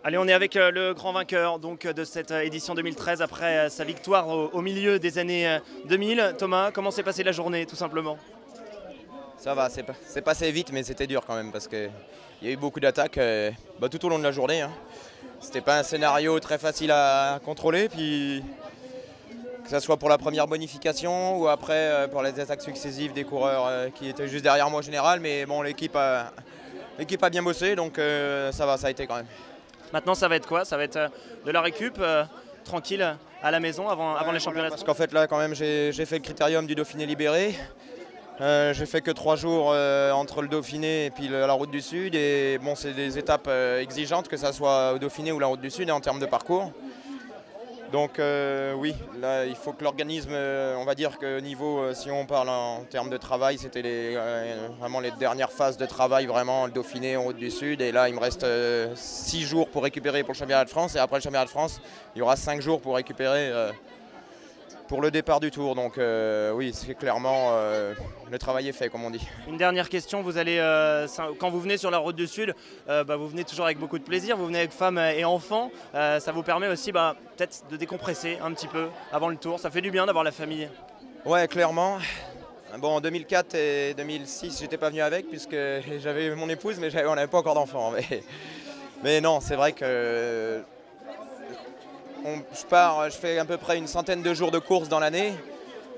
Allez, on est avec le grand vainqueur donc, de cette édition 2013 après sa victoire au milieu des années 2000. Thomas, comment s'est passée la journée tout simplement? Ça va, c'est passé vite, mais c'était dur quand même parce qu'il y a eu beaucoup d'attaques tout au long de la journée. Hein. C'était pas un scénario très facile à contrôler, puis que ce soit pour la première bonification ou après pour les attaques successives des coureurs qui étaient juste derrière moi en général. Mais bon, l'équipe a bien bossé, donc ça va, ça a été quand même. Maintenant, ça va être quoi? Ça va être de la récup tranquille à la maison avant les championnats? Parce qu'en fait, là, quand même, j'ai fait le critérium du Dauphiné libéré. J'ai fait que 3 jours entre le Dauphiné et puis la Route du Sud. Et bon, c'est des étapes exigeantes, que ce soit au Dauphiné ou la Route du Sud, en termes de parcours. Donc oui, là, il faut que l'organisme, on va dire que niveau, si on parle en termes de travail, c'était vraiment les dernières phases de travail, vraiment le Dauphiné en Route du Sud. Et là, il me reste 6 jours pour récupérer pour le championnat de France. Et après le championnat de France, il y aura 5 jours pour récupérer pour le départ du Tour. Donc oui, c'est clairement, le travail est fait, comme on dit. Une dernière question, vous allez, quand vous venez sur la Route du Sud, vous venez toujours avec beaucoup de plaisir, vous venez avec femmes et enfants. Ça vous permet aussi peut-être de décompresser un petit peu avant le Tour. Ça fait du bien d'avoir la famille. Ouais, clairement. Bon, en 2004 et 2006, j'étais pas venu avec puisque j'avais mon épouse, mais on n'avait pas encore d'enfants. Mais non, c'est vrai que je fais à peu près une centaine de jours de course dans l'année.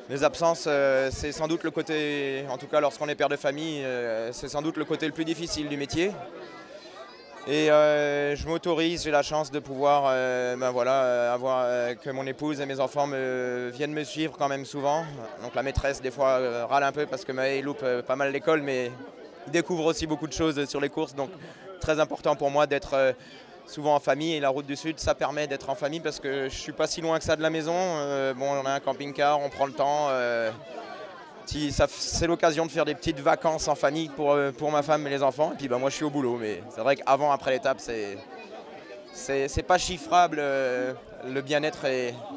Les absences, c'est sans doute le côté, en tout cas lorsqu'on est père de famille, c'est sans doute le côté le plus difficile du métier. Et je m'autorise, j'ai la chance de pouvoir avoir que mon épouse et mes enfants viennent me suivre quand même souvent. Donc la maîtresse des fois râle un peu parce que Maë loupe pas mal l'école, mais il découvre aussi beaucoup de choses sur les courses. Donc très important pour moi d'être souvent en famille, et la Route du Sud, ça permet d'être en famille parce que je suis pas si loin que ça de la maison. On a un camping-car, on prend le temps. C'est l'occasion de faire des petites vacances en famille pour ma femme et les enfants. Et puis moi je suis au boulot, mais c'est vrai qu'avant, après l'étape, c'est pas chiffrable le bien-être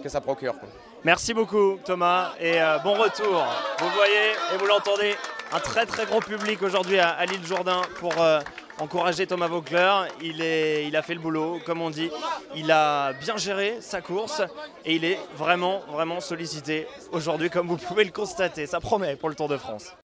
que ça procure. Merci beaucoup Thomas et bon retour. Vous voyez et vous l'entendez, un très très gros public aujourd'hui à l'île Jourdain pour encourager Thomas Voeckler. Il a fait le boulot, comme on dit. Il a bien géré sa course et il est vraiment sollicité aujourd'hui, comme vous pouvez le constater. Ça promet pour le Tour de France.